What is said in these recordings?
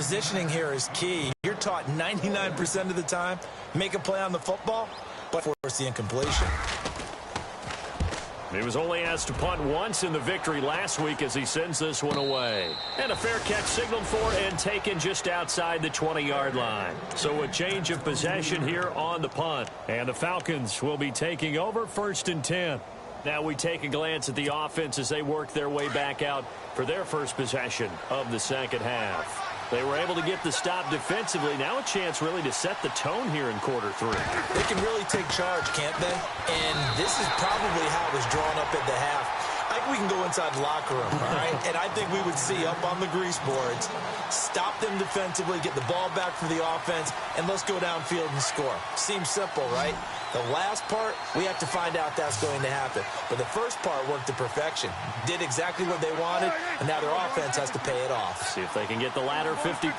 positioning here is key. You're taught 99% of the time, make a play on the football, but force the incompletion. He was only asked to punt once in the victory last week as he sends this one away. And a fair catch signaled for and taken just outside the 20-yard line. So a change of possession here on the punt. And the Falcons will be taking over 1st and 10. Now we take a glance at the offense as they work their way back out for their first possession of the second half. They were able to get the stop defensively. Now a chance really to set the tone here in quarter 3. They can really take charge, can't they? And this is probably how it was drawn up at the half. I think we can go inside the locker room, all right? And I think we would see up on the grease boards, stop them defensively, get the ball back for the offense, and let's go downfield and score. Seems simple, right? The last part, we have to find out that's going to happen. But the first part worked to perfection. Did exactly what they wanted, and now their offense has to pay it off. See if they can get the latter 50%.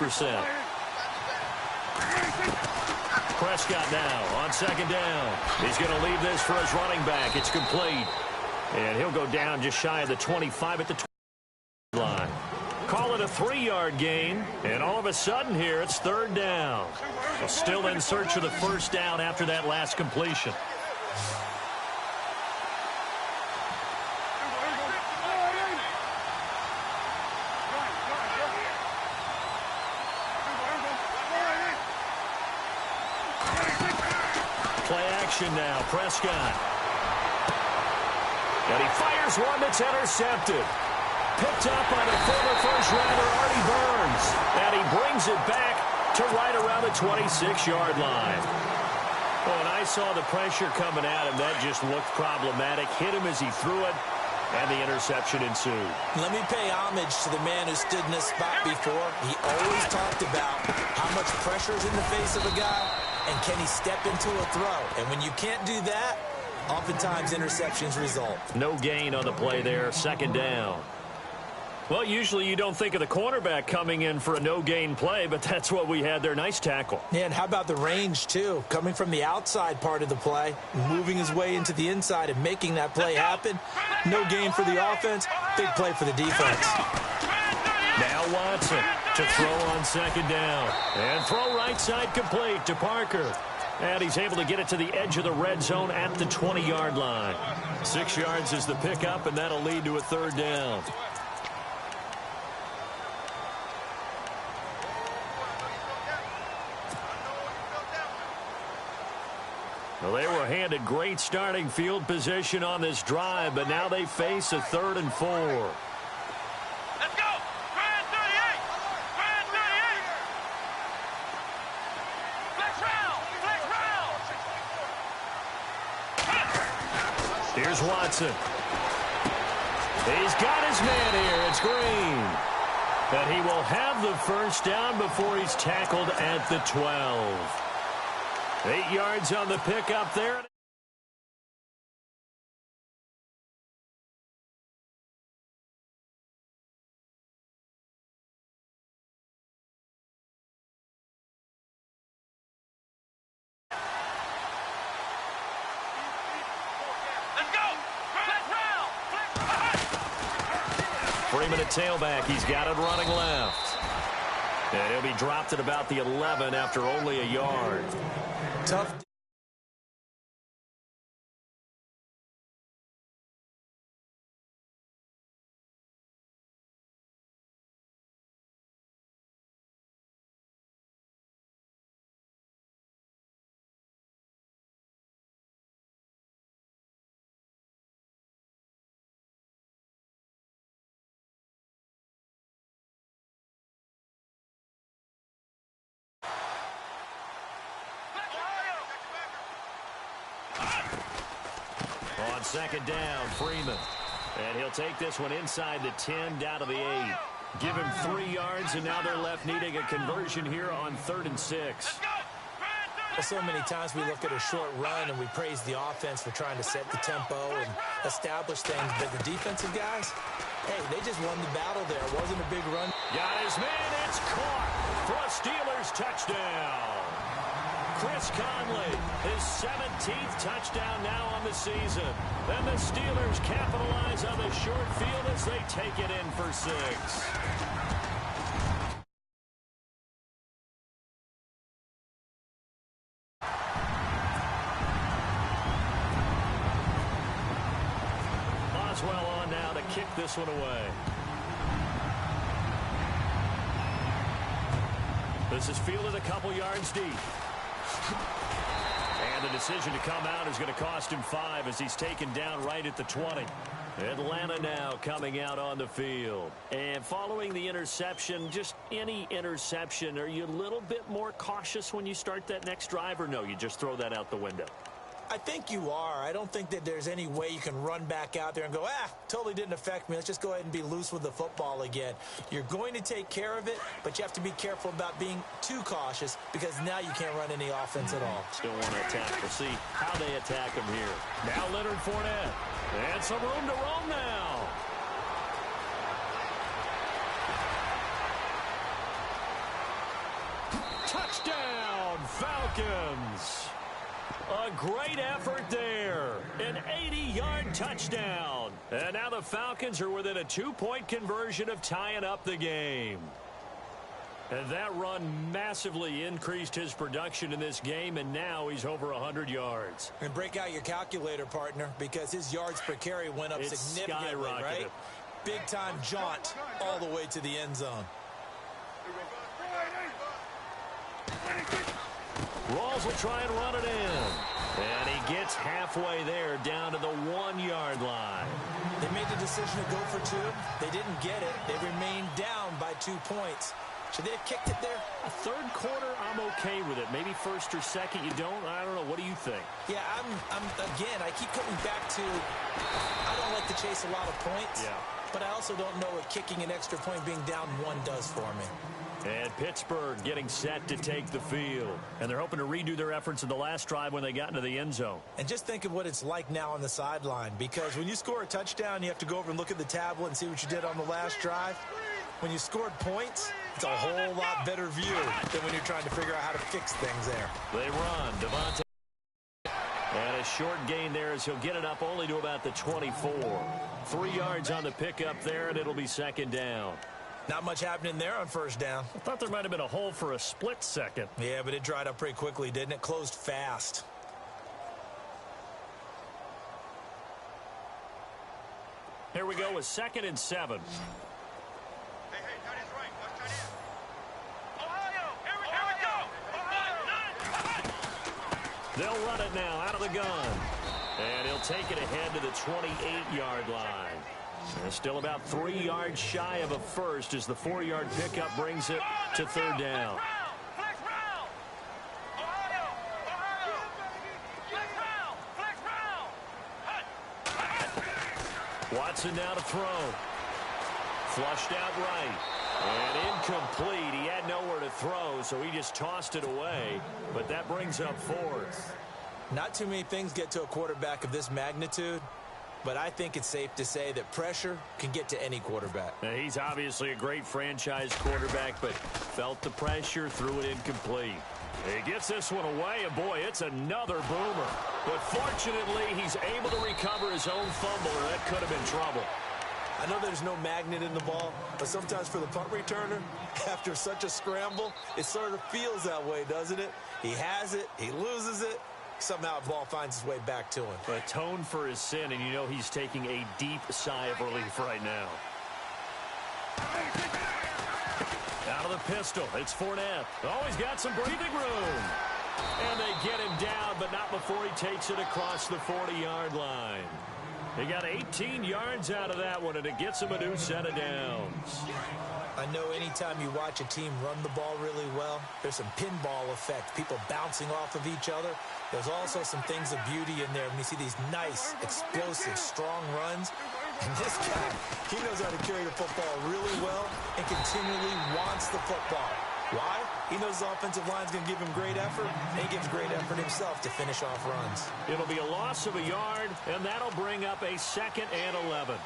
Prescott now on second down. He's going to leave this for his running back. It's complete. And he'll go down just shy of the 25 at the 20 line. Call it a 3-yard gain, and all of a sudden here it's 3rd down. So still in search of the first down after that last completion. Play action now, Prescott. And he fires one that's intercepted. Picked up by the former first-rounder Artie Burns. And he brings it back to right around the 26-yard line. Oh, and I saw the pressure coming at him. That just looked problematic. Hit him as he threw it, and the interception ensued. Let me pay homage to the man who stood in this spot before. He always talked about how much pressure is in the face of a guy, and can he step into a throw. And when you can't do that, oftentimes interceptions result. No gain on the play there, 2nd down. Well, usually you don't think of the cornerback coming in for a no-gain play, but that's what we had there. Nice tackle. Yeah, and how about the range, too? Coming from the outside part of the play, moving his way into the inside and making that play happen. No gain for the offense, big play for the defense. Now Watson to throw on 2nd down. And throw right side complete to Parker. And he's able to get it to the edge of the red zone at the 20-yard line. 6 yards is the pickup, and that'll lead to a 3rd down. Well, they were handed great starting field position on this drive, but now they face a 3rd and 4. Let's go! Grand 38! Grand 38! Flex round! Flex round! Here's Watson. He's got his man here. It's Green. But he will have the first down before he's tackled at the 12. 8 yards on the pickup there. Let's go! Flex round! Freeman at tailback. He's got it running left. And he'll be dropped at about the 11 after only a yard. Tough. On 2nd down, Freeman. And he'll take this one inside the 10, down to the 8. Give him 3 yards, and now they're left needing a conversion here on 3rd and 6. So many times we look at a short run and we praise the offense for trying to set the tempo and establish things. But the defensive guys, hey, they just won the battle there. It wasn't a big run. Got his man. It's caught for a Steelers touchdown. Chris Conley, his 17th touchdown now on the season. Then the Steelers capitalize on the short field as they take it in for 6. Boswell on now to kick this one away. This is fielded a couple yards deep. And the decision to come out is going to cost him 5 as he's taken down right at the 20. Atlanta now coming out on the field. And following the interception, just any interception, are you a little bit more cautious when you start that next drive, or no, you just throw that out the window? I think you are. I don't think that there's any way you can run back out there and go, totally didn't affect me. Let's just go ahead and be loose with the football again. You're going to take care of it, but you have to be careful about being too cautious because now you can't run any offense at all. Still want to attack. We'll see how they attack him here. Now Leonard Fournette. And some room to roam now. Touchdown, Falcons. A great effort there. An 80-yard touchdown. And now the Falcons are within a 2-point conversion of tying up the game. And that run massively increased his production in this game, and now he's over 100 yards. And break out your calculator, partner, because his yards per carry went up significantly, right? Big-time jaunt all the way to the end zone. Rawls will try and run it in. And he gets halfway there down to the 1-yard line. They made the decision to go for 2. They didn't get it. They remained down by 2 points. Should they have kicked it there? A third quarter, I'm okay with it. Maybe first or second, you don't? I don't know. What do you think? Yeah, again, I keep coming back to I don't like to chase a lot of points. Yeah. But I also don't know what kicking an extra point being down 1 does for me. And Pittsburgh getting set to take the field. And they're hoping to redo their efforts in the last drive when they got into the end zone. And just think of what it's like now on the sideline. Because when you score a touchdown, you have to go over and look at the tablet and see what you did on the last drive. When you scored points, it's a whole lot better view than when you're trying to figure out how to fix things there. They run. Devontae. And a short gain there as he'll get it up only to about the 24. 3 yards on the pickup there, and it'll be second down. Not much happening there on first down. I thought there might have been a hole for a split second. Yeah, but it dried up pretty quickly, didn't it? Closed fast. Here we go with 2nd and 7. Hey, tight end's right. Watch tight end. Ohio, here we go. They'll run it now out of the gun. And he'll take it ahead to the 28-yard line. And still about 3 yards shy of a first as the 4-yard pickup brings it to third down. Flex round. Ohio. Flex round. Watson now to throw. Flushed out right. And incomplete. He had nowhere to throw, so he just tossed it away. But that brings up 4th. Not too many things get to a quarterback of this magnitude, but I think it's safe to say that pressure can get to any quarterback. Now, he's obviously a great franchise quarterback, but felt the pressure, threw it incomplete. He gets this one away, and boy, it's another boomer. But fortunately, he's able to recover his own fumble, or that could have been trouble. I know there's no magnet in the ball, but sometimes for the punt returner, after such a scramble, it sort of feels that way, doesn't it? He has it, he loses it, somehow the ball finds its way back to him. Atone for his sin, and you know he's taking a deep sigh of relief right now. Out of the pistol, it's Fournette. Oh, he's got some breathing room. And they get him down, but not before he takes it across the 40-yard line. He got 18 yards out of that one, and it gets him a new set of downs. I know anytime you watch a team run the ball really well, there's some pinball effect, people bouncing off of each other. There's also some things of beauty in there when you see these nice, explosive, strong runs. And this guy, he knows how to carry the football really well and continually wants the football. Why? He knows the offensive line's going to give him great effort, and he gives great effort himself to finish off runs. It'll be a loss of a yard, and that'll bring up a 2nd and 11.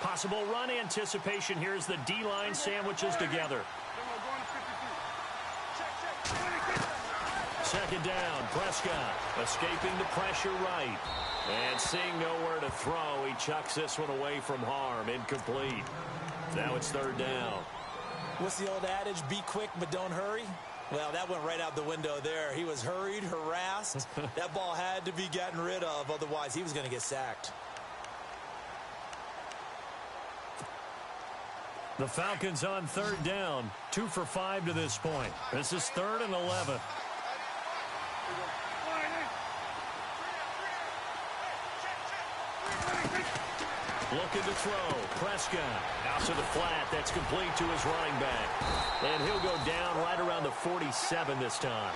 Possible run anticipation. Here's the D-line sandwiches together. second down. Prescott escaping the pressure right. And seeing nowhere to throw, he chucks this one away from harm. Incomplete. Now it's third down. What's the old adage? Be quick, but don't hurry. Well, that went right out the window there. He was hurried, harassed. That ball had to be gotten rid of. Otherwise, he was going to get sacked. The Falcons on third down. 2 for 5 to this point. This is 3rd and 11. Looking to throw. Prescott out to the flat. That's complete to his running back. And he'll go down right around the 47 this time.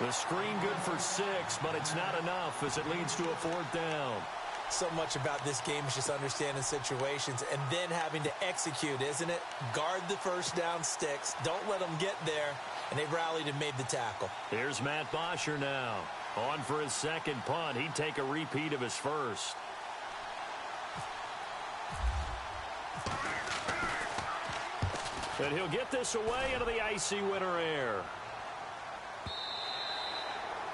The screen good for 6, but it's not enough as it leads to a 4th down. So much about this game is just understanding situations and then having to execute, isn't it? Guard the first down sticks. Don't let them get there. And they rallied and made the tackle. Here's Matt Bosher now. On for his second punt. He'd take a repeat of his first. And he'll get this away into the icy winter air.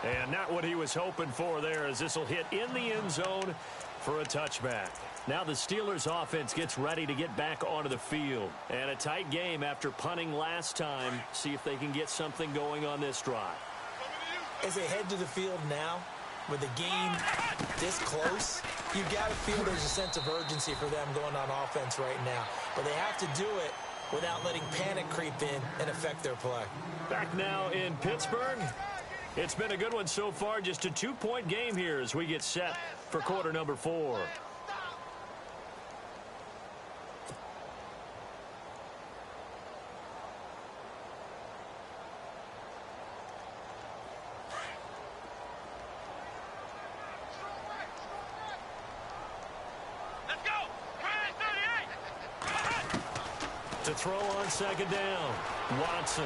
And not what he was hoping for there, as this will hit in the end zone for a touchback. Now the Steelers offense gets ready to get back onto the field. And a tight game after punting last time. See if they can get something going on this drive. As they head to the field now, with the game this close, you've got to feel there's a sense of urgency for them going on offense right now. But they have to do it without letting panic creep in and affect their play. Back now in Pittsburgh. It's been a good one so far. Just a 2-point game here as we get set for quarter number 4. To throw on second down. Watson.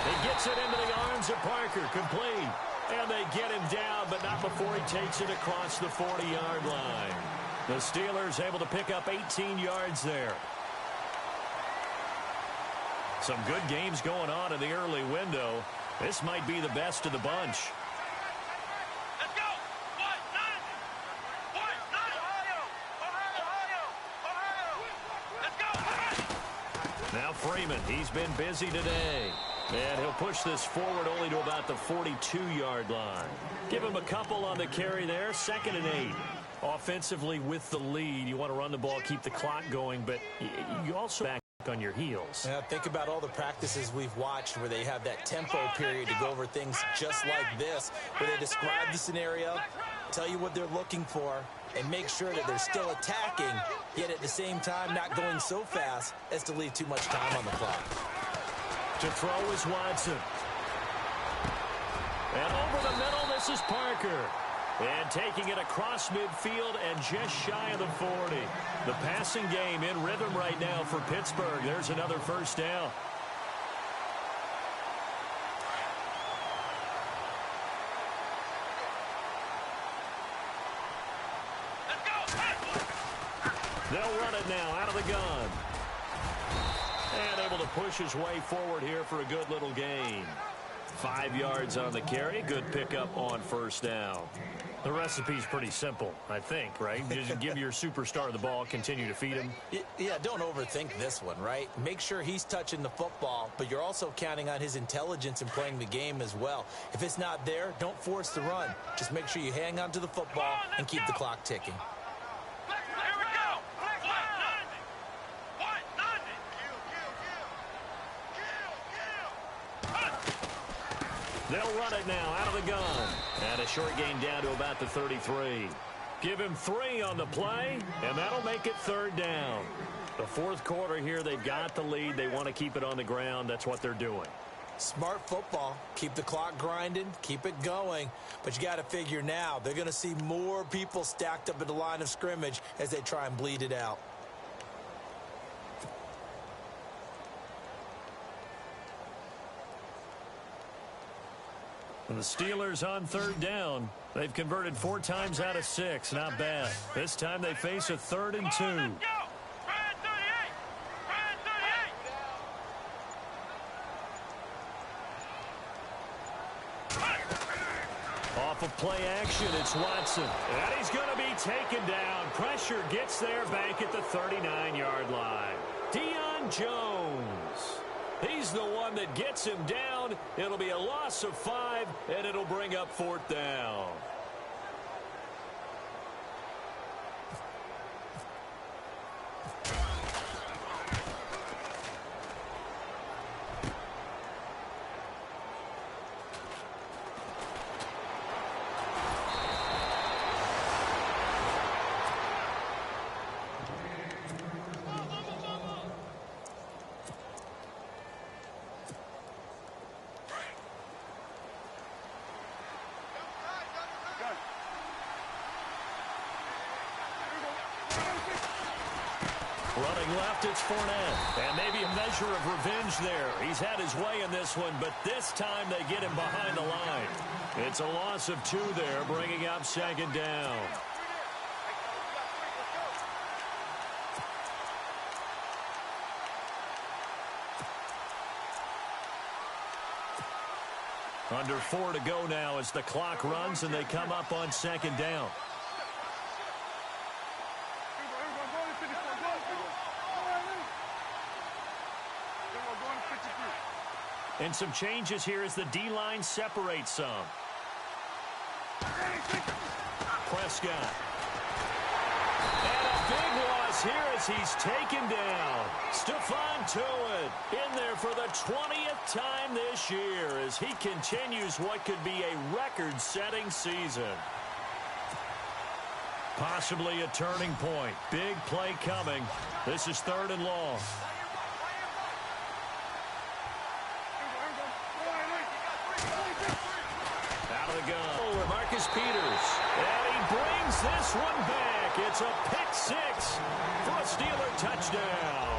He gets it into the arms of Parker. Complete. And they get him down, but not before he takes it across the 40-yard line. The Steelers able to pick up 18 yards there. Some good games going on in the early window. This might be the best of the bunch. Now Freeman, he's been busy today. And he'll push this forward only to about the 42-yard line. Give him a couple on the carry there. 2nd and 8. Offensively with the lead, you want to run the ball, keep the clock going, but you also back on your heels. Now, think about all the practices we've watched where they have that tempo period to go over things just like this, where they describe the scenario, tell you what they're looking for, and make sure that they're still attacking, yet at the same time not going so fast as to leave too much time on the clock. To throw is Watson. And over the middle, this is Parker. And taking it across midfield and just shy of the 40. The passing game in rhythm right now for Pittsburgh. There's another first down. They'll run it now out of the gun. And able to push his way forward here for a good little gain. 5 yards on the carry. Good pickup on first down. The recipe's pretty simple, I think, right? Just give your superstar the ball, continue to feed him. Yeah, don't overthink this one, right? Make sure he's touching the football, but you're also counting on his intelligence in playing the game as well. If it's not there, don't force the run. Just make sure you hang on to the football and keep the clock ticking. They'll run it now out of the gun. And a short gain down to about the 33. Give him 3 on the play, and that'll make it 3rd down. The 4th quarter here, they've got the lead. They want to keep it on the ground. That's what they're doing. Smart football. Keep the clock grinding. Keep it going. But you got to figure now, they're going to see more people stacked up at the line of scrimmage as they try and bleed it out. And the Steelers on 3rd down. They've converted 4 times out of 6. Not bad. This time they face a 3rd and 2. Off of play action, it's Watson. And he's going to be taken down. Pressure gets there back at the 39-yard line. Deion Jones. He's the one that gets him down. It'll be a loss of 5, and it'll bring up 4th down. Running left, it's Fournette. And maybe a measure of revenge there. He's had his way in this one, but this time they get him behind the line. It's a loss of 2 there, bringing up 2nd down. Under 4 to go now as the clock runs and they come up on 2nd down. And some changes here as the D-line separates some. Prescott. And a big loss here as he's taken down. Stephon Tuitt in there for the 20th time this year as he continues what could be a record-setting season. Possibly a turning point. Big play coming. This is 3rd and long. Out of the gun. Marcus Peters. And he brings this one back. It's a pick 6 for a Steeler touchdown.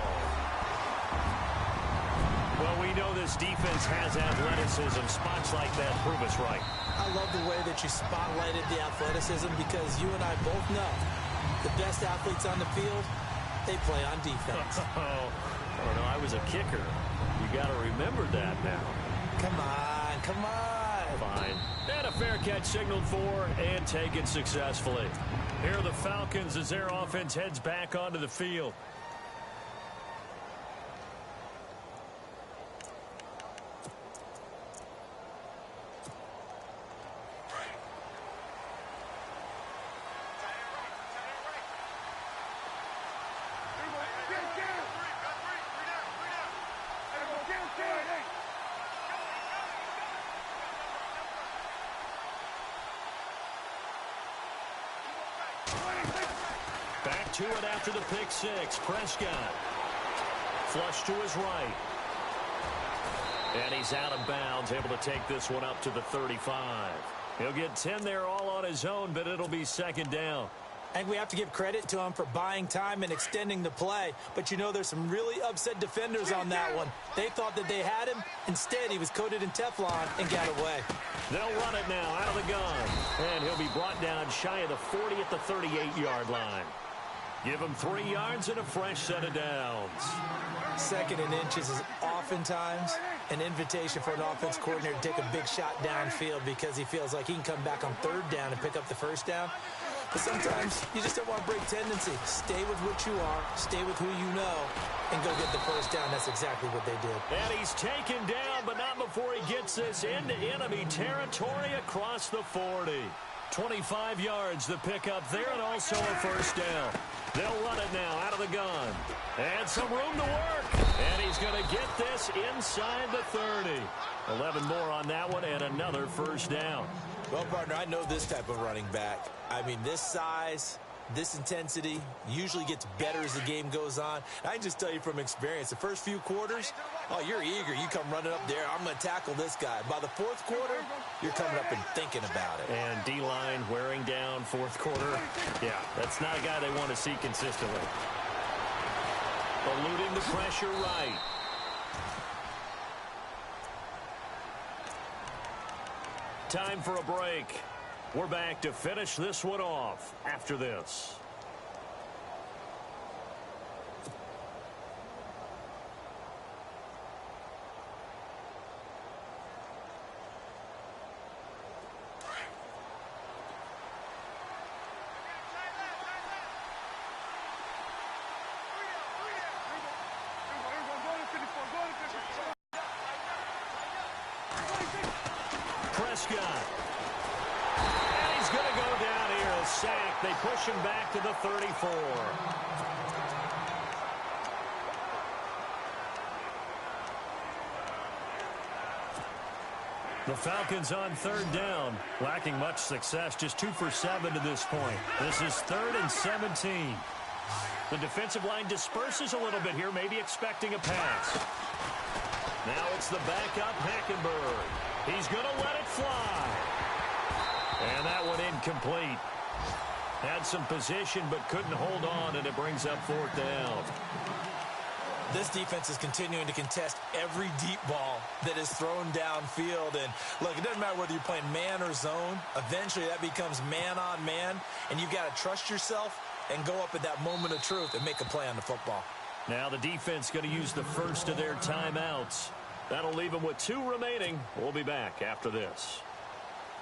Well, we know this defense has athleticism. Spots like that prove us right. I love the way that you spotlighted the athleticism because you and I both know the best athletes on the field, they play on defense. Oh, no, I was a kicker. You got to remember that now. Come on, come on. Fine. And a fair catch signaled for and taken successfully. Here are the Falcons as their offense heads back onto the field. Back to it after the pick 6. Prescott. Flush to his right. And he's out of bounds, able to take this one up to the 35. He'll get 10 there all on his own, but it'll be 2nd down. I think we have to give credit to him for buying time and extending the play. But, you know, there's some really upset defenders on that one. They thought that they had him. Instead, he was coated in Teflon and got away. They'll run it now out of the gun. And he'll be brought down shy of the 40 at the 38-yard line. Give him 3 yards and a fresh set of downs. 2nd and inches is oftentimes an invitation for an offense coordinator to take a big shot downfield because he feels like he can come back on 3rd down and pick up the 1st down. But sometimes you just don't want to break tendency. Stay with what you are, stay with who you know, and go get the 1st down. That's exactly what they did. And he's taken down, but not before he gets this into enemy territory across the 40. 25 yards to pick up there and also a 1st down. They'll run it now out of the gun. And some room to work. And he's going to get this inside the 30. 11 more on that one and another 1st down. Well, partner, I know this type of running back. I mean, this size, this intensity usually gets better as the game goes on. I can just tell you from experience, the first few quarters, oh, you're eager. You come running up there. I'm going to tackle this guy. By the 4th quarter, you're coming up and thinking about it. And D-line wearing down 4th quarter. Yeah, that's not a guy they want to see consistently. Eluding the pressure right. Time for a break. We're back to finish this one off after this. Prescott. And he's going to go down here, a sack. They push him back to the 34. The Falcons on third down, lacking much success, just 2 for 7 to this point. This is 3rd and 17. The defensive line disperses a little bit here, maybe expecting a pass. Now it's the backup, Hackenberg. He's going to let it fly. And that one incomplete. Had some position but couldn't hold on, and it brings up 4th down. This defense is continuing to contest every deep ball that is thrown downfield. And, look, it doesn't matter whether you're playing man or zone. Eventually, that becomes man on man, and you've got to trust yourself and go up at that moment of truth and make a play on the football. Now the defense going to use the first of their timeouts. That'll leave them with 2 remaining. We'll be back after this.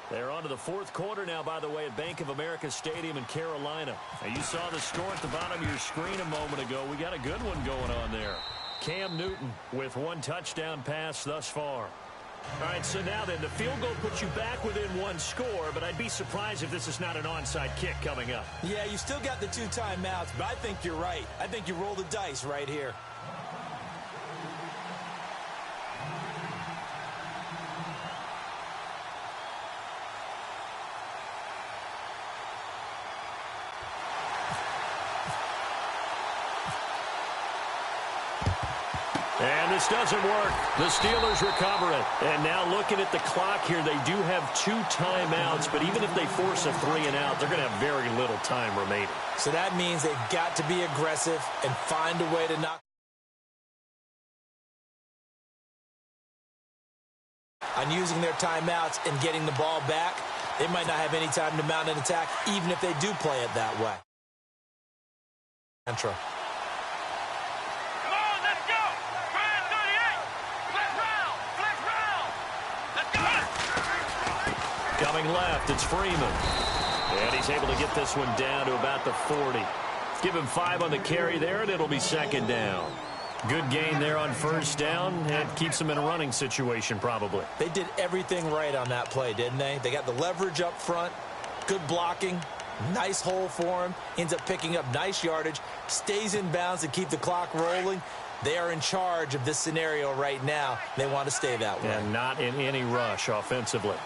They're on to the 4th quarter now, by the way, at Bank of America Stadium in Carolina. Now, you saw the score at the bottom of your screen a moment ago. We got a good one going on there. Cam Newton with 1 touchdown pass thus far. All right, so now then, the field goal puts you back within 1 score, but I'd be surprised if this is not an onside kick coming up. Yeah, you still got the 2 timeouts, but I think you're right. I think you roll the dice right here. And this doesn't work. The Steelers recover it. And now looking at the clock here, they do have 2 timeouts, but even if they force a 3 and out, they're going to have very little time remaining. So that means they've got to be aggressive and find a way to knock on using their timeouts and getting the ball back. They might not have any time to mount an attack, even if they do play it that way. Intro. Coming left, it's Freeman. And he's able to get this one down to about the 40. Give him 5 on the carry there, and it'll be 2nd down. Good gain there on 1st down, and keeps him in a running situation probably. They did everything right on that play, didn't they? They got the leverage up front, good blocking, nice hole for him, ends up picking up nice yardage, stays in bounds to keep the clock rolling. They are in charge of this scenario right now. They want to stay that way. And not in any rush offensively.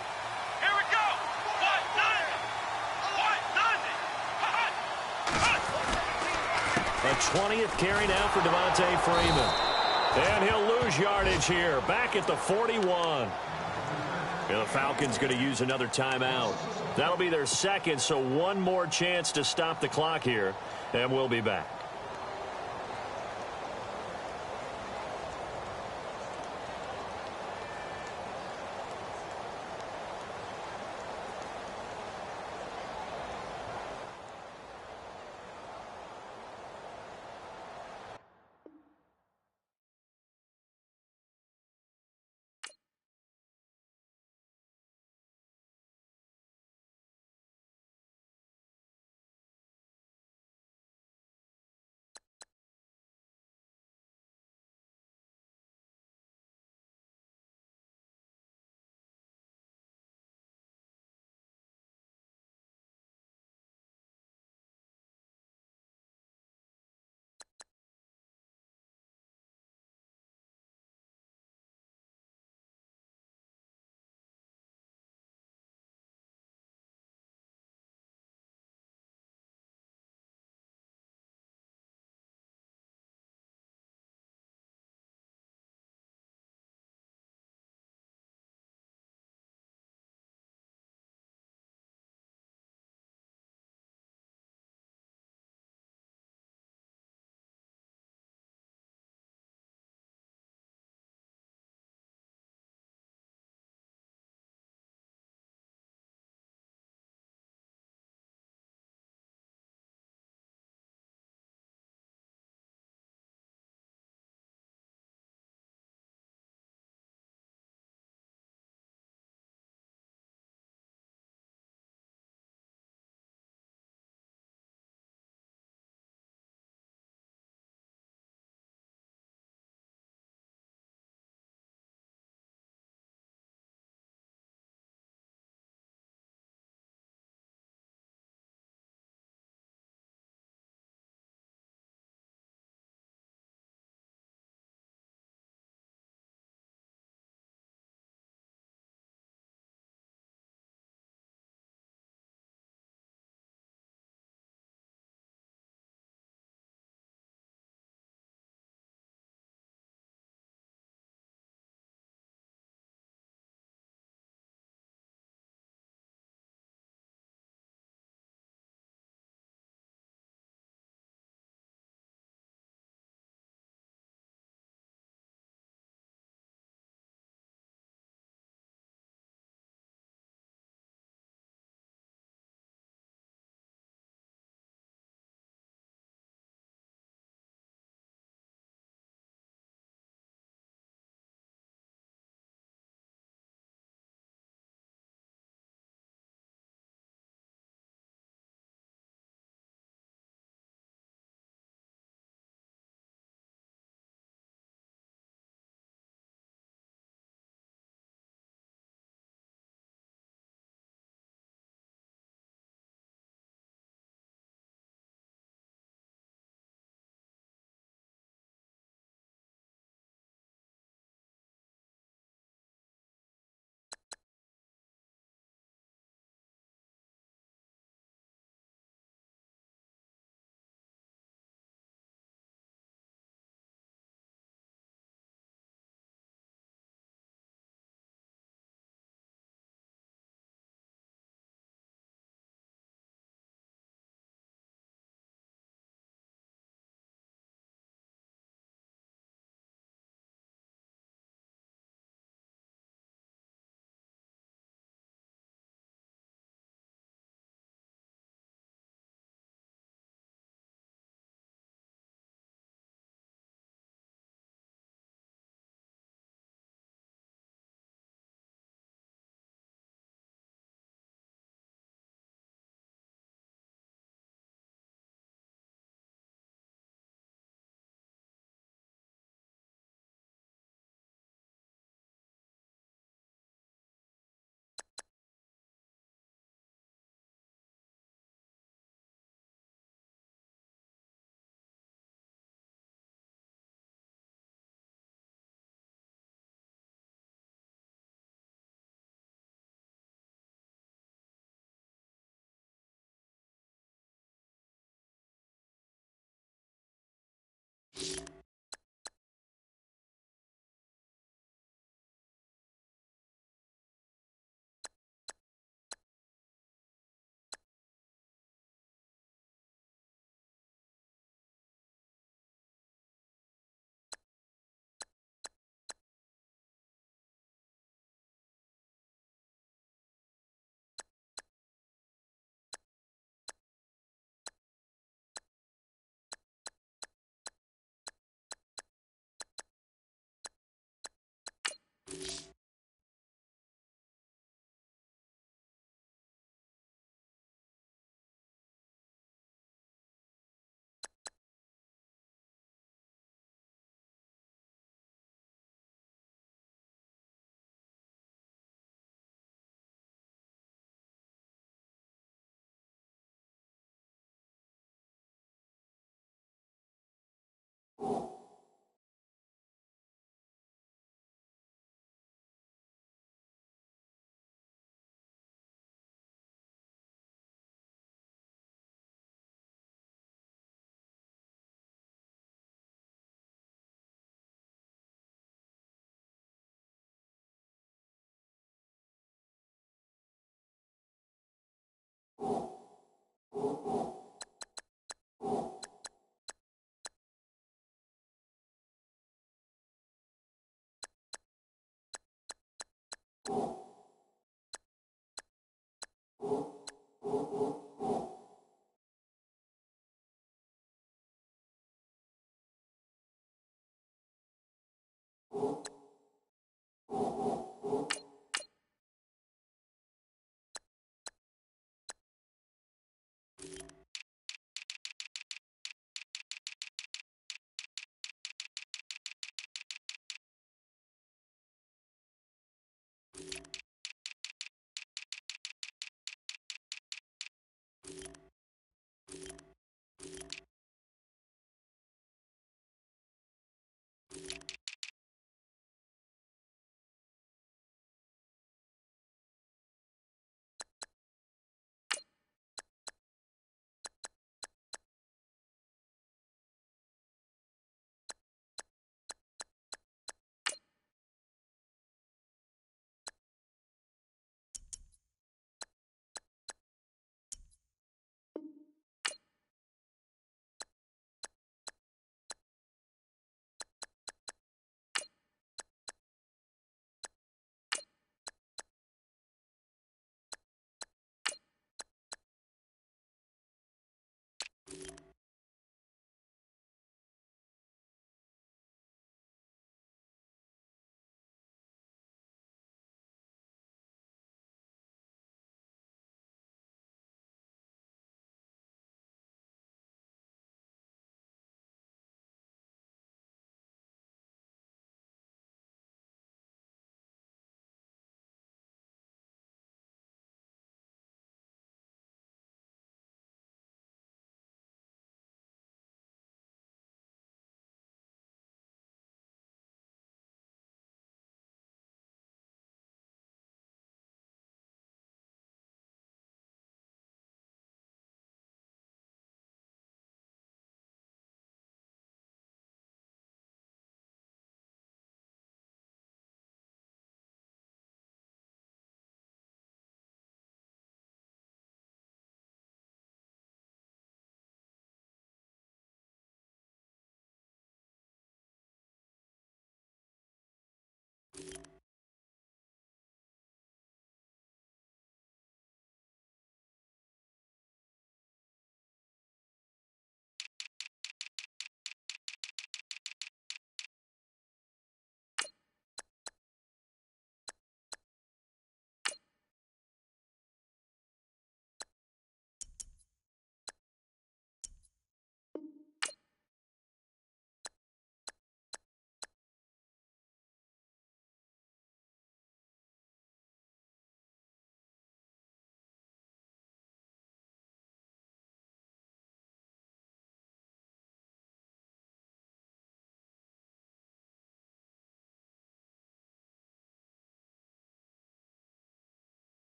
A 20th carry now for Devontae Freeman. And he'll lose yardage here. Back at the 41. And the Falcons going to use another timeout. That'll be their 2nd, so 1 more chance to stop the clock here. And we'll be back.